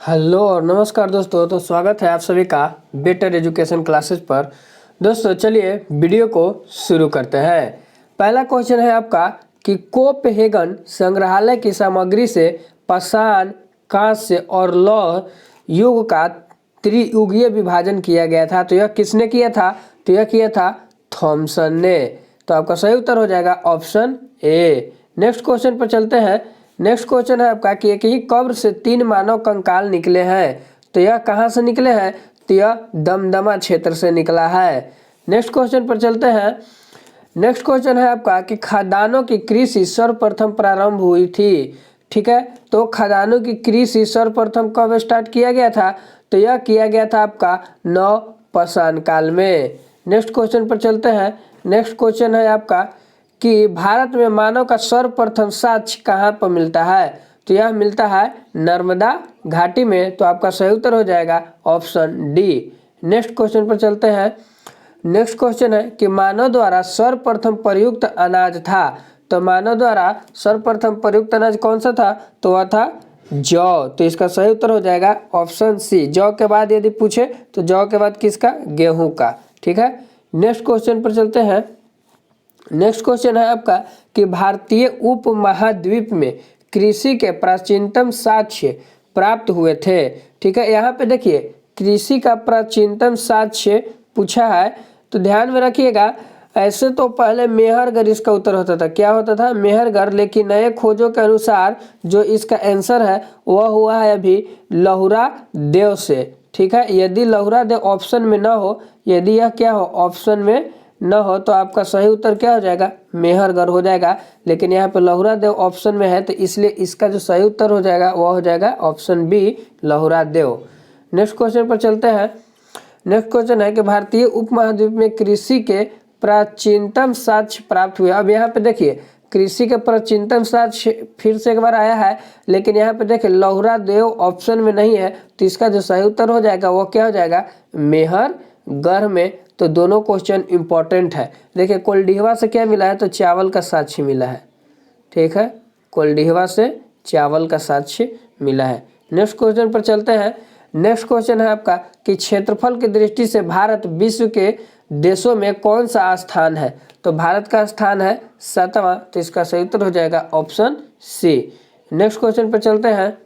Hello और नमस्कार दोस्तों। तो स्वागत है आप सभी का बेटर एजुकेशन क्लासेस पर। दोस्तों चलिए वीडियो को शुरू करते हैं। पहला क्वेश्चन है आपका कि कोपहेगन संग्रहालय की सामग्री से पाषाण, कांस्य और लौह युग का त्रियुगीय विभाजन किया गया था। तो यह किसने किया था? तो यह किया था थॉमसन ने। तो आपका सही उत्तर हो जाएगा ऑप्शन ए। नेक्स्ट क्वेश्चन पर चलते हैं। नेक्स्ट क्वेश्चन है आपका कि एक ही कब्र से 3 मानव कंकाल निकले हैं। तो यह कहाँ से निकले हैं? तो यह दमदमा क्षेत्र से निकला है। नेक्स्ट क्वेश्चन पर चलते हैं। नेक्स्ट क्वेश्चन है आपका कि खदानों की कृषि सर्वप्रथम प्रारंभ हुई थी। ठीक है, तो खदानों की कृषि सर्वप्रथम कब स्टार्ट किया गया था? तो यह किया गया था आपका नवपाषाण काल में। नेक्स्ट क्वेश्चन पर चलते हैं। नेक्स्ट क्वेश्चन है आपका कि भारत में मानव का सर्वप्रथम साक्ष्य कहाँ पर मिलता है? तो यह मिलता है नर्मदा घाटी में। तो आपका सही उत्तर हो जाएगा ऑप्शन डी। नेक्स्ट क्वेश्चन पर चलते हैं। नेक्स्ट क्वेश्चन है कि मानव द्वारा सर्वप्रथम प्रयुक्त अनाज था। तो मानव द्वारा सर्वप्रथम प्रयुक्त अनाज कौन सा था? तो वह था जौ। तो इसका सही उत्तर हो जाएगा ऑप्शन सी। जौ के बाद यदि पूछे तो जौ के बाद किसका? गेहूं का। ठीक है, नेक्स्ट क्वेश्चन पर चलते हैं। नेक्स्ट क्वेश्चन है आपका कि भारतीय उपमहाद्वीप में कृषि के प्राचीनतम साक्ष्य प्राप्त हुए थे। ठीक है, यहाँ पे देखिए कृषि का प्राचीनतम साक्ष्य पूछा है, तो ध्यान में रखिएगा। ऐसे तो पहले मेहरगढ़ इसका उत्तर होता था। क्या होता था? मेहरगढ़। लेकिन नए खोजों के अनुसार जो इसका आंसर है वह हुआ है अभी लहुरा देव से। ठीक है, यदि लहुरा देव ऑप्शन में ना हो, यदि यह क्या हो ऑप्शन में न हो, तो आपका सही उत्तर क्या हो जाएगा? मेहरगढ़ हो जाएगा। लेकिन यहाँ पे लहुरा देव ऑप्शन में है, तो इसलिए इसका जो सही उत्तर हो जाएगा वह हो जाएगा ऑप्शन बी लहुरा देव। नेक्स्ट क्वेश्चन पर चलते हैं। नेक्स्ट क्वेश्चन है कि भारतीय उपमहाद्वीप में कृषि के प्राचीनतम साक्ष्य प्राप्त हुए। अब यहाँ पे देखिए कृषि के प्राचीनतम साक्ष्य फिर से एक बार आया है, लेकिन यहाँ पे देखिए लहुरा देव ऑप्शन में नहीं है, तो इसका जो सही उत्तर हो जाएगा वो क्या हो जाएगा? मेहरगढ़ में। तो दोनों क्वेश्चन इंपॉर्टेंट है। देखिए कोल्डिहवा से क्या मिला है? तो चावल का साक्ष्य मिला है। ठीक है, कोल्डिहवा से चावल का साक्ष्य मिला है। नेक्स्ट क्वेश्चन पर चलते हैं। नेक्स्ट क्वेश्चन है आपका कि क्षेत्रफल की दृष्टि से भारत विश्व के देशों में कौन सा स्थान है? तो भारत का स्थान है 7वां। तो इसका सही उत्तर हो जाएगा ऑप्शन सी। नेक्स्ट क्वेश्चन पर चलते हैं।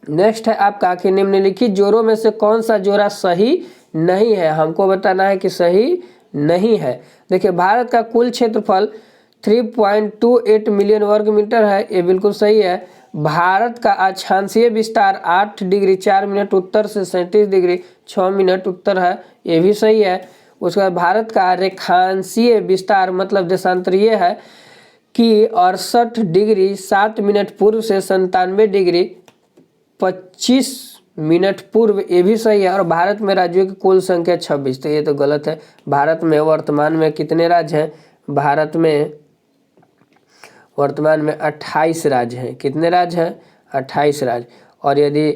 नेक्स्ट है आपका कि निम्नलिखित जोड़ों में से कौन सा जोड़ा सही नहीं है? हमको बताना है कि सही नहीं है। देखिए भारत का कुल क्षेत्रफल 3.28 मिलियन वर्ग मीटर है, ये बिल्कुल सही है। भारत का अक्षांशीय विस्तार 8 डिग्री 4 मिनट उत्तर से 37 डिग्री 6 मिनट उत्तर है, ये भी सही है। उसके बाद भारत का रेखांशीय विस्तार मतलब देशांतरीय है कि 68 डिग्री 7 मिनट पूर्व से 97 डिग्री 25 मिनट पूर्व, ये भी सही है। और भारत में राज्यों की कुल संख्या 26। तो ये तो गलत है। भारत में वर्तमान में कितने राज्य हैं? भारत में वर्तमान में 28 राज्य हैं। कितने राज्य हैं? 28 राज्य। और यदि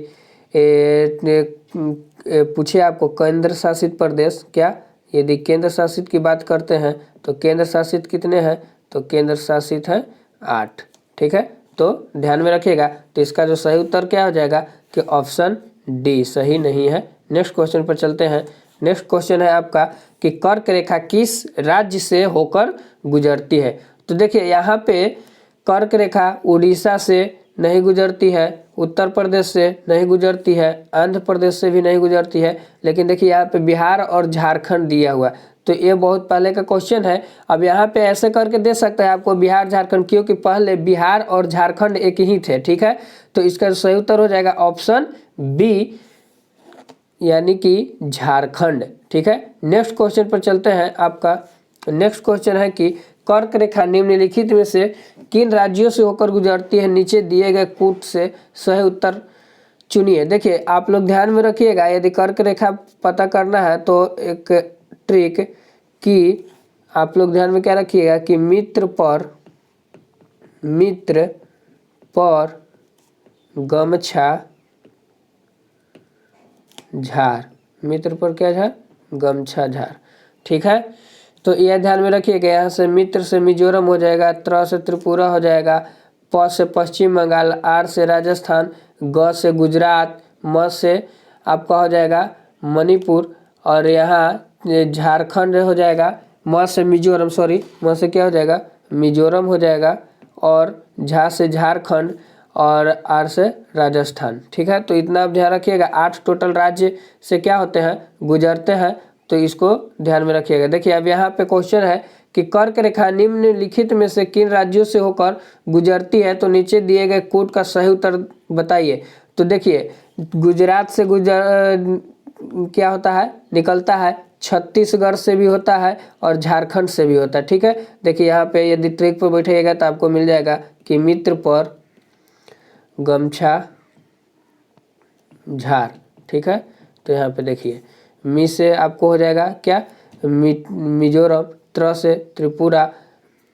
पूछे आपको केंद्र शासित प्रदेश, क्या यदि केंद्र शासित की बात करते हैं तो केंद्र शासित कितने हैं? तो केंद्र शासित है 8। ठीक है, तो ध्यान में रखिएगा। तो इसका जो सही उत्तर क्या हो जाएगा कि ऑप्शन डी सही नहीं है। नेक्स्ट क्वेश्चन पर चलते हैं। नेक्स्ट क्वेश्चन है आपका कि कर्क रेखा किस राज्य से होकर गुजरती है? तो देखिए यहाँ पे कर्क रेखा उड़ीसा से नहीं गुजरती है, उत्तर प्रदेश से नहीं गुजरती है, आंध्र प्रदेश से भी नहीं गुजरती है। लेकिन देखिए यहाँ पे बिहार और झारखंड दिया हुआ, तो ये बहुत पहले का क्वेश्चन है। अब यहाँ पे ऐसे करके दे सकता है आपको बिहार झारखंड, क्योंकि पहले बिहार और झारखंड एक ही थे। ठीक है, तो इसका सही उत्तर हो जाएगा ऑप्शन बी यानी कि झारखंड। ठीक है, नेक्स्ट क्वेश्चन पर चलते हैं। आपका नेक्स्ट क्वेश्चन है कि कर्क रेखा निम्नलिखित में से किन राज्यों से होकर गुजरती है? नीचे दिए गए कूट से सही उत्तर चुनिए। देखिए आप लोग ध्यान में रखिएगा, यदि कर्क रेखा पता करना है तो एक ट्रिक कि आप लोग ध्यान में क्या रखिएगा कि मित्र पर गमछा झार, मित्र पर क्या झार? गमछा झार। ठीक है, तो यह ध्यान में रखिएगा। यहाँ से मित्र से मिजोरम हो जाएगा, त्र से त्रिपुरा हो जाएगा, प से पश्चिम बंगाल, आर से राजस्थान, ग से गुजरात, म से आपका हो जाएगा मणिपुर, और यहाँ झारखंड हो जाएगा, म से मिजोरम, सॉरी म से क्या हो जाएगा मिजोरम हो जाएगा, और झा से झारखंड, और आर से राजस्थान। ठीक है, तो इतना आप ध्यान रखिएगा। 8 टोटल राज्य से क्या होते हैं गुजरते हैं, तो इसको ध्यान में रखिएगा। देखिए अब यहाँ पे क्वेश्चन है कि कर्क रेखा निम्नलिखित में से किन राज्यों से होकर गुजरती है, तो नीचे दिए गए कोड का सही उत्तर बताइए। तो देखिए गुजरात से क्या होता है निकलता है, छत्तीसगढ़ से भी होता है और झारखंड से भी होता है। ठीक है, देखिए यहाँ पे यदि ट्रिक पर बैठिएगा तो आपको मिल जाएगा कि मित्र पर गमछा झार। ठीक है, तो यहाँ पे देखिए मी से आपको हो जाएगा क्या मिजोरम, त्र से त्रिपुरा,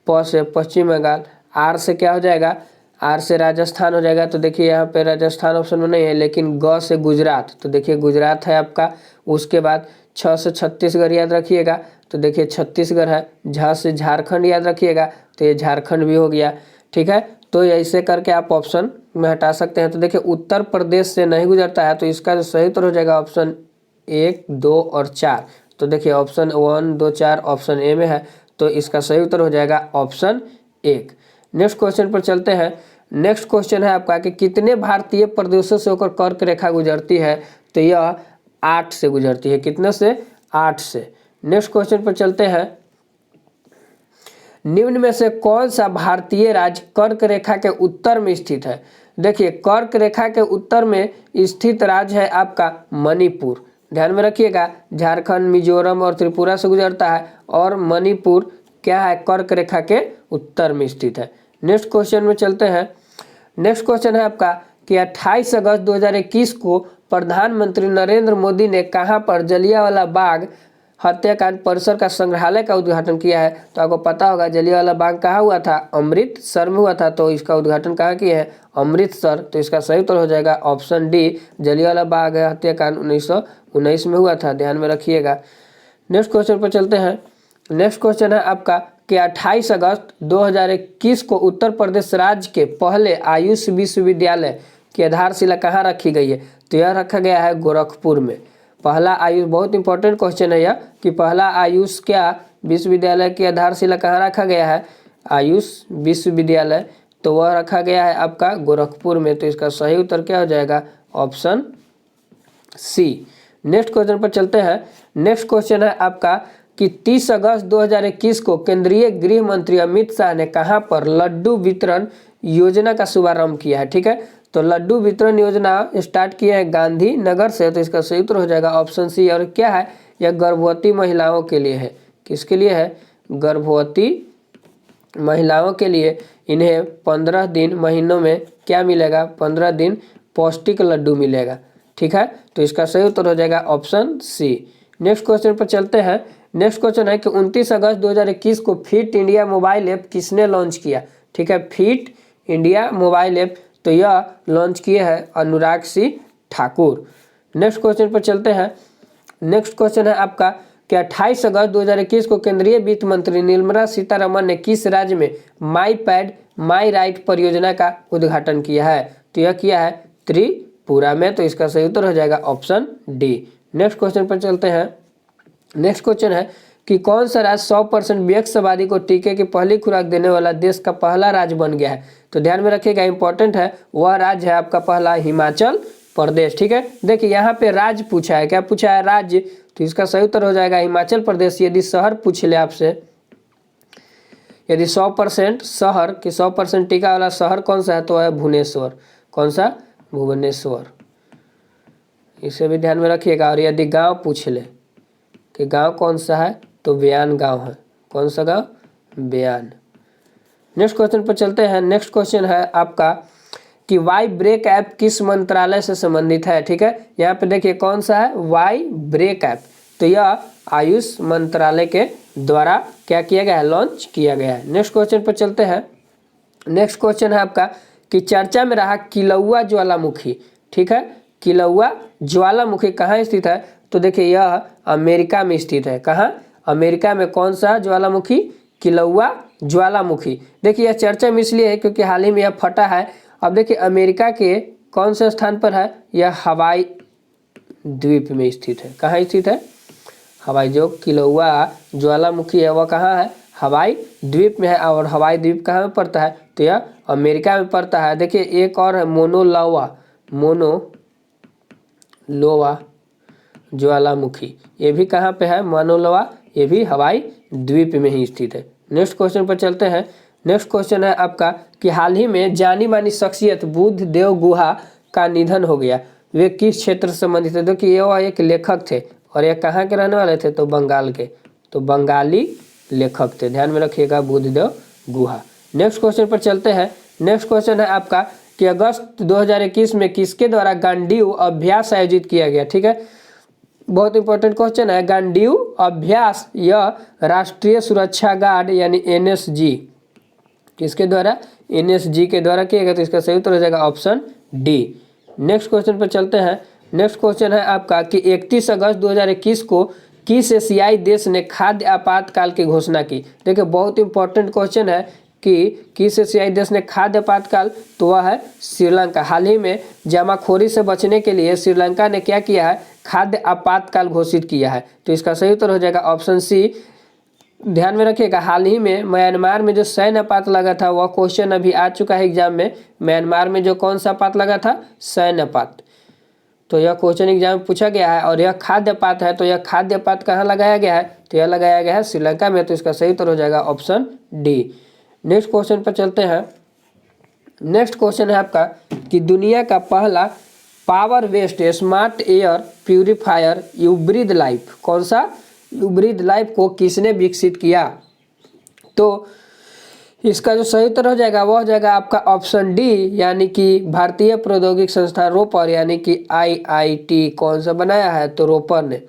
प से पश्चिम बंगाल, आर से क्या हो जाएगा आर से राजस्थान हो जाएगा। तो देखिए यहाँ पे राजस्थान ऑप्शन में नहीं है, लेकिन ग से गुजरात, तो देखिए गुजरात है आपका। उसके बाद छ से छत्तीसगढ़ याद रखिएगा, तो देखिए छत्तीसगढ़ है। झ से झारखंड याद रखिएगा, तो ये झारखंड भी हो गया। ठीक है, तो ऐसे करके आप ऑप्शन में हटा सकते हैं। तो देखिए उत्तर प्रदेश से नहीं गुजरता है, तो इसका जो सही उत्तर हो जाएगा ऑप्शन 1, 2 और 4। तो देखिए ऑप्शन 1, 2, 4 ऑप्शन ए में है, तो इसका सही उत्तर हो जाएगा ऑप्शन 1। नेक्स्ट क्वेश्चन पर चलते हैं। नेक्स्ट क्वेश्चन है आपका कि कितने भारतीय प्रदेशों से होकर कर्क रेखा गुजरती है, तो यह 8 से गुजरती है। कितने से 8 से। नेक्स्ट क्वेश्चन पर चलते हैं। निम्न में से कौन सा भारतीय राज्य कर्क रेखा के उत्तर में स्थित है। देखिए कर्क रेखा के उत्तर में स्थित राज्य है आपका मणिपुर। ध्यान में रखिएगा, झारखंड, मिजोरम और त्रिपुरा से गुजरता है, और मणिपुर क्या है कर्क रेखा के उत्तर में स्थित है। नेक्स्ट क्वेश्चन में चलते हैं। नेक्स्ट क्वेश्चन है आपका कि 28 अगस्त 2021 को प्रधानमंत्री नरेंद्र मोदी ने कहां पर जलियांवाला बाग हत्याकांड परिसर का संग्रहालय का उद्घाटन किया है। तो आपको पता होगा जलियांवाला बाग कहाँ हुआ था, अमृतसर में हुआ था। तो इसका उद्घाटन कहाँ किया है, अमृतसर। तो इसका सही उत्तर हो जाएगा ऑप्शन डी, जलियांवाला बाग हत्याकांड 1919 में हुआ था। ध्यान में रखिएगा। नेक्स्ट क्वेश्चन पर चलते हैं। नेक्स्ट क्वेश्चन है आपका कि 28 अगस्त 2021 को उत्तर प्रदेश राज्य के पहले आयुष विश्वविद्यालय की आधारशिला कहाँ रखी गई है। तो यह रखा गया है गोरखपुर में। पहला आयुष, बहुत इंपॉर्टेंट क्वेश्चन है यह कि पहला आयुष क्या विश्वविद्यालय की आधारशिला कहाँ रखा गया है, आयुष विश्वविद्यालय। तो वह रखा गया है आपका गोरखपुर में। तो इसका सही उत्तर क्या हो जाएगा, ऑप्शन सी। नेक्स्ट क्वेश्चन पर चलते हैं। नेक्स्ट क्वेश्चन है आपका कि 30 अगस्त 2021 को केंद्रीय गृह मंत्री अमित शाह ने कहां पर लड्डू वितरण योजना का शुभारंभ किया है। ठीक है, तो लड्डू वितरण योजना स्टार्ट किया है गांधीनगर से। तो इसका सही उत्तर हो जाएगा ऑप्शन सी। और क्या है, यह गर्भवती महिलाओं के लिए है। किसके लिए है, गर्भवती महिलाओं के लिए। इन्हें 15 दिन महीनों में क्या मिलेगा, 15 दिन पौष्टिक लड्डू मिलेगा। ठीक है, तो इसका सही उत्तर हो जाएगा ऑप्शन सी। नेक्स्ट क्वेश्चन पर चलते हैं। नेक्स्ट क्वेश्चन है कि 29 अगस्त 2021 को फिट इंडिया मोबाइल ऐप किसने लॉन्च किया। ठीक है, फिट इंडिया मोबाइल ऐप, तो यह लॉन्च किए हैं अनुराग सिंह ठाकुर। नेक्स्ट क्वेश्चन पर चलते हैं। नेक्स्ट क्वेश्चन है आपका कि 28 अगस्त 2021 को केंद्रीय वित्त मंत्री निर्मला सीतारमण ने किस राज्य में माई पैड माई राइट परियोजना का उद्घाटन किया है। तो यह किया है त्रिपुरा में। तो इसका सही उत्तर हो जाएगा ऑप्शन डी। नेक्स्ट क्वेश्चन पर चलते हैं। नेक्स्ट क्वेश्चन है कि कौन सा राज्य 100% वयस्क आबादी को टीके की पहली खुराक देने वाला देश का पहला राज्य बन गया है। तो ध्यान में रखिएगा, इंपॉर्टेंट है। वह राज्य है आपका पहला हिमाचल प्रदेश। ठीक है, देखिए यहाँ पे राज्य पूछा है, क्या पूछा है, राज्य। तो इसका सही उत्तर हो जाएगा हिमाचल प्रदेश। यदि शहर पूछ ले आपसे, यदि 100% शहर कि 100% टीका वाला शहर कौन सा है, तो है भुवनेश्वर। कौन सा, भुवनेश्वर। इसे भी ध्यान में रखिएगा। और यदि गांव पूछ ले कि गांव कौन सा है, तो बयान गांव है। कौन सा गांव, बयान। नेक्स्ट क्वेश्चन पर चलते हैं। नेक्स्ट क्वेश्चन है आपका कि वाई ब्रेक ऐप किस मंत्रालय से संबंधित है। ठीक है, यहाँ पे देखिए कौन सा है, वाई ब्रेक ऐप। तो यह आयुष मंत्रालय के द्वारा क्या किया गया है, लॉन्च किया गया है। नेक्स्ट क्वेश्चन पर चलते हैं। नेक्स्ट क्वेश्चन है आपका कि चर्चा में रहा किलौआ ज्वालामुखी। ठीक है, किलौआ ज्वालामुखी कहाँ स्थित है। तो देखिए यह अमेरिका में स्थित है। कहाँ, अमेरिका में। कौन सा ज्वालामुखी, किलौआ ज्वालामुखी। देखिए यह चर्चा में इसलिए है क्योंकि हाल ही में यह फटा है। अब देखिए अमेरिका के कौन से स्थान पर है? यह हवाई द्वीप में स्थित है। कहाँ स्थित है? हवाई, जो किलौआ ज्वालामुखी है वह कहाँ है? हवाई द्वीप में है। और हवाई द्वीप कहाँ में पड़ता है? तो यह अमेरिका में पड़ता है। देखिए एक और है मोनोलोवा ज्वालामुखी, ये भी कहाँ पे है? मोनोलोवा, ये भी हवाई द्वीप में ही स्थित है। नेक्स्ट क्वेश्चन पर चलते हैं। नेक्स्ट क्वेश्चन है आपका कि हाल ही में जानी मानी शख्सियत बुद्ध देव गुहा का निधन हो गया, वे किस क्षेत्र से संबंधित है? देखिए वह एक लेखक थे और यह कहाँ के रहने वाले थे? तो बंगाल के, तो बंगाली लेखक थे, ध्यान में रखिएगा, बुद्धदेव गुहा। नेक्स्ट क्वेश्चन पर चलते हैं। नेक्स्ट क्वेश्चन है आपका कि अगस्त 2021 में किसके द्वारा गांडीव अभ्यास आयोजित किया गया? ठीक है, बहुत इंपॉर्टेंट क्वेश्चन है। गांडीव अभ्यास यह राष्ट्रीय सुरक्षा गार्ड यानी एनएसजी किसके द्वारा? एनएसजी के द्वारा किया गया। तो इसका सही उत्तर हो जाएगा ऑप्शन डी। नेक्स्ट क्वेश्चन पर चलते हैं। नेक्स्ट क्वेश्चन है आपका कि 31 अगस्त 2021 को किस एशियाई देश ने खाद्य आपातकाल की घोषणा की? देखिए बहुत इंपॉर्टेंट क्वेश्चन है कि किस एशियाई देश ने खाद्य आपातकाल, तो वह है श्रीलंका। हाल ही में जमाखोरी से बचने के लिए श्रीलंका ने क्या किया है? खाद्य आपातकाल घोषित किया है। तो इसका सही उत्तर हो जाएगा ऑप्शन सी। ध्यान में रखिएगा, हाल ही में म्यांमार में जो सैन्य आपात लगा था, वह क्वेश्चन अभी आ चुका है एग्जाम में। म्यांमार में जो कौन सा आपात लगा था? सैन्य आपात। तो यह क्वेश्चन एग्जाम में पूछा गया है और यह खाद्य आपात है। तो यह खाद्य आपात कहाँ लगाया गया है? तो यह लगाया गया है श्रीलंका में। तो इसका सही उत्तर हो जाएगा ऑप्शन डी। नेक्स्ट क्वेश्चन पर चलते हैं। नेक्स्ट क्वेश्चन है आपका कि दुनिया का पहला power waste smart air purifier uBreathe life, कौन सा? यूब्रीद लाइफ को किसने विकसित किया? तो इसका जो सही उत्तर हो जाएगा वह हो जाएगा आपका ऑप्शन डी, यानी कि भारतीय प्रौद्योगिकी संस्थान रोपर यानी कि आईआईटी। कौन सा बनाया है? तो रोपर ने।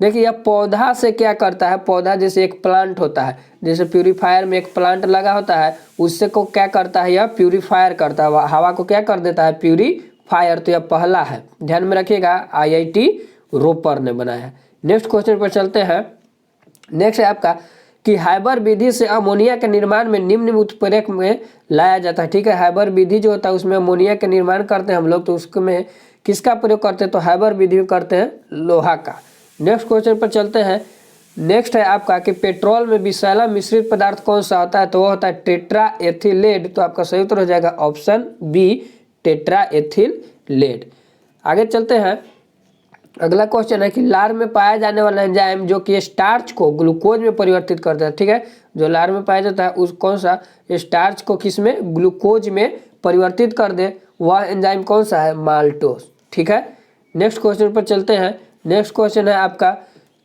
देखिए यह पौधा से क्या करता है? पौधा जैसे एक प्लांट होता है, जैसे प्यूरीफायर में एक प्लांट लगा होता है, उससे को क्या करता है? यह प्यूरीफायर करता है, हवा को क्या कर देता है? प्यूरीफायर। तो यह पहला है, ध्यान में रखिएगा, आईआईटी रोपर ने बनाया है। नेक्स्ट क्वेश्चन पर चलते हैं। नेक्स्ट है आपका कि हाइबर विधि से अमोनिया के निर्माण में निम्न उत्प्रेरक में लाया जाता है। ठीक है, हाइबर विधि जो होता है उसमें अमोनिया के निर्माण करते हैं हम लोग, तो उसमें किसका प्रयोग करते हैं? तो हाइबर विधि में करते हैं लोहा का। नेक्स्ट क्वेश्चन पर चलते हैं। नेक्स्ट है आपका कि पेट्रोल में विषैला मिश्रित पदार्थ कौन सा होता है? तो वो होता है टेट्रा एथिलेट। तो आपका सही उत्तर हो जाएगा ऑप्शन बी, टेट्रा एथिलेट। आगे चलते हैं। अगला क्वेश्चन है कि लार में पाया जाने वाला एंजाइम जो कि स्टार्च को ग्लूकोज में परिवर्तित करता है। ठीक है, जो लार में पाया जाता है उस कौन सा स्टार्च को किस में? ग्लूकोज में परिवर्तित कर दे, वह एंजाइम कौन सा है? माल्टोस। ठीक है, नेक्स्ट क्वेश्चन पर चलते हैं। नेक्स्ट क्वेश्चन है आपका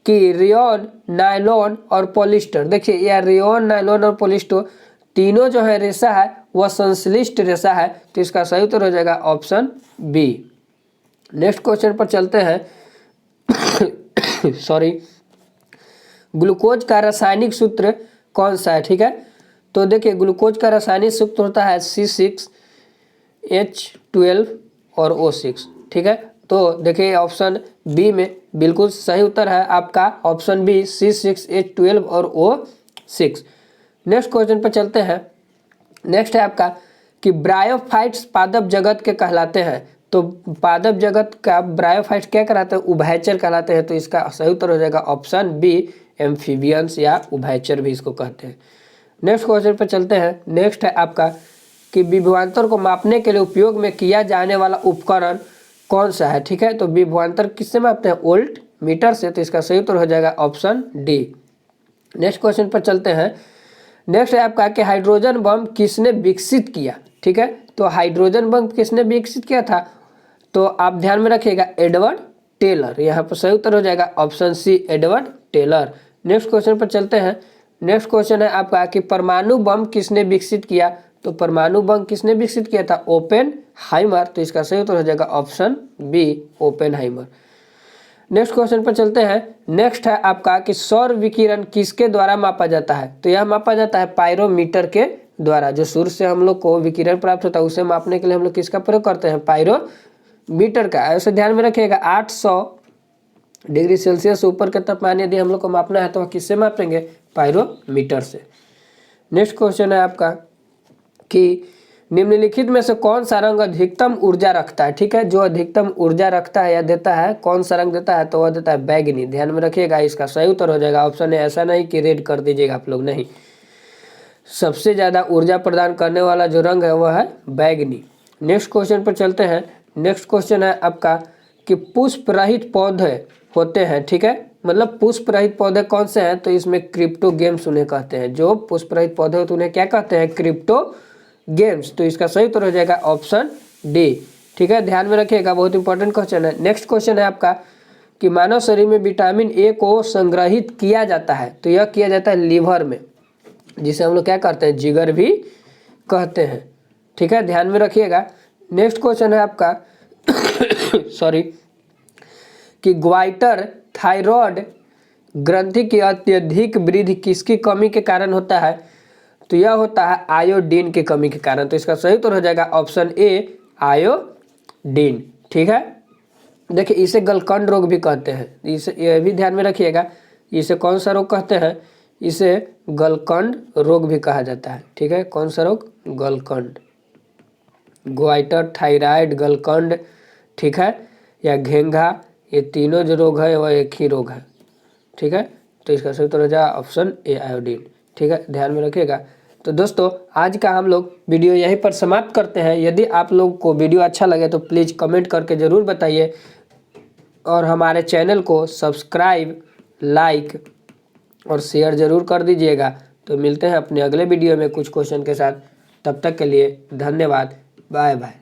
कि रेयॉन, नायलॉन और पॉलिस्टर। देखिए यह रेयॉन, नायलॉन और पॉलिस्टर तीनों जो है रेशा है वह संश्लिष्ट रेशा है। तो इसका सही उत्तर हो जाएगा ऑप्शन बी। नेक्स्ट क्वेश्चन पर चलते हैं। सॉरी, ग्लूकोज का रासायनिक सूत्र कौन सा है? ठीक है, तो देखिए ग्लूकोज का रासायनिक सूत्र होता है C6H12 और O6। ठीक है, तो देखिए ऑप्शन बी में बिल्कुल सही उत्तर है आपका ऑप्शन बी, C6H12 और O6। नेक्स्ट क्वेश्चन पर चलते हैं। नेक्स्ट है आपका कि ब्रायोफाइट्स पादप जगत के कहलाते हैं। तो पादप जगत का ब्रायोफाइट्स क्या कहलाते हैं? उभयचर कहलाते हैं। तो इसका सही उत्तर हो जाएगा ऑप्शन बी, एम्फीबियंस या उभयचर भी इसको कहते हैं। नेक्स्ट क्वेश्चन पर चलते हैं। नेक्स्ट है आपका कि विभवांतर को मापने के लिए उपयोग में किया जाने वाला उपकरण कौन सा है? ठीक है, तो विभवांतर किससे मापते हैं? वोल्ट मीटर से। तो इसका सही उत्तर हो जाएगा ऑप्शन डी। नेक्स्ट क्वेश्चन पर चलते हैं। नेक्स्ट है आपका कि हाइड्रोजन बम किसने विकसित किया? ठीक है, तो हाइड्रोजन बम किसने विकसित किया था? तो आप ध्यान में रखिएगा, एडवर्ड टेलर। यहाँ पर सही उत्तर हो जाएगा option C, Edward Taylor. Next question पर चलते हैं। नेक्स्ट क्वेश्चन है आपका कि परमाणु बम किसने विकसित किया? तो परमाणु बम किसने विकसित किया था? ओपेनहाइमर। तो इसका सही उत्तर हो जाएगा option B, Oppenheimer. Next question पर चलते हैं। नेक्स्ट है आपका कि सौर विकिरण किसके द्वारा मापा जाता है? तो यह मापा जाता है पायरोमीटर के द्वारा। जो सूर्य से हम लोग को विकिरण प्राप्त होता है उसे मापने के लिए हम लोग किसका प्रयोग करते हैं? पायरोमीटर का। ऐसे ध्यान में रखिएगा, 800 डिग्री सेल्सियस ऊपर का तापमान यदि हम लोग को मापना है तो किससे मापेंगे? पायरोमीटर से। नेक्स्ट क्वेश्चन है आपका कि निम्नलिखित में से कौन सा रंग अधिकतम ऊर्जा रखता है? ठीक है, जो अधिकतम ऊर्जा रखता है या देता है, कौन सा रंग देता है? तो वह देता है बैगनी। ध्यान में रखिएगा, इसका सही उत्तर हो जाएगा ऑप्शन है। ऐसा नहीं कि रेड कर दीजिएगा आप लोग, नहीं। सबसे ज़्यादा ऊर्जा प्रदान करने वाला जो रंग है वह है बैगनी। नेक्स्ट क्वेश्चन पर चलते हैं। नेक्स्ट क्वेश्चन है आपका कि पुष्प रहित पौधे होते हैं, ठीक है, मतलब पुष्प रहित पौधे कौन से हैं? तो इसमें क्रिप्टो गेम्स उन्हें कहते हैं। जो पुष्प रहित पौधे होते हैं उन्हें क्या कहते हैं? Crypto games. तो इसका सही उत्तर हो जाएगा ऑप्शन डी। ठीक है, ध्यान में रखिएगा, बहुत इंपॉर्टेंट क्वेश्चन है। नेक्स्ट क्वेश्चन है आपका कि मानव शरीर में विटामिन ए को संग्रहित किया जाता है। तो यह किया जाता है लीवर में, जिसे हम लोग क्या करते हैं? जिगर भी कहते हैं। ठीक है, ध्यान में रखिएगा। नेक्स्ट क्वेश्चन है आपका सॉरी कि ग्वाइटर थायराइड ग्रंथि की अत्यधिक वृद्धि किसकी कमी के कारण होता है? तो यह होता है आयोडीन की कमी के कारण। तो इसका सही उत्तर हो जाएगा ऑप्शन ए, आयोडीन। ठीक है, देखिए इसे गलकंड रोग भी कहते हैं, इसे यह भी ध्यान में रखिएगा। इसे कौन सा रोग कहते हैं? इसे गलकंड रोग भी कहा जाता है। ठीक है, कौन सा रोग? गलकंड। ग्वाइटर, थायराइड, गलकंड, ठीक है, या घेंघा, ये तीनों जो रोग है वह एक ही रोग है। ठीक है, तो इसका सही उत्तर हो जाएगा ऑप्शन ए, आयोडीन। ठीक है, ध्यान में रखिएगा। तो दोस्तों आज का हम लोग वीडियो यहीं पर समाप्त करते हैं। यदि आप लोग को वीडियो अच्छा लगे तो प्लीज़ कमेंट करके ज़रूर बताइए, और हमारे चैनल को सब्सक्राइब, लाइक और शेयर ज़रूर कर दीजिएगा। तो मिलते हैं अपने अगले वीडियो में कुछ क्वेश्चन के साथ। तब तक के लिए धन्यवाद, बाय बाय।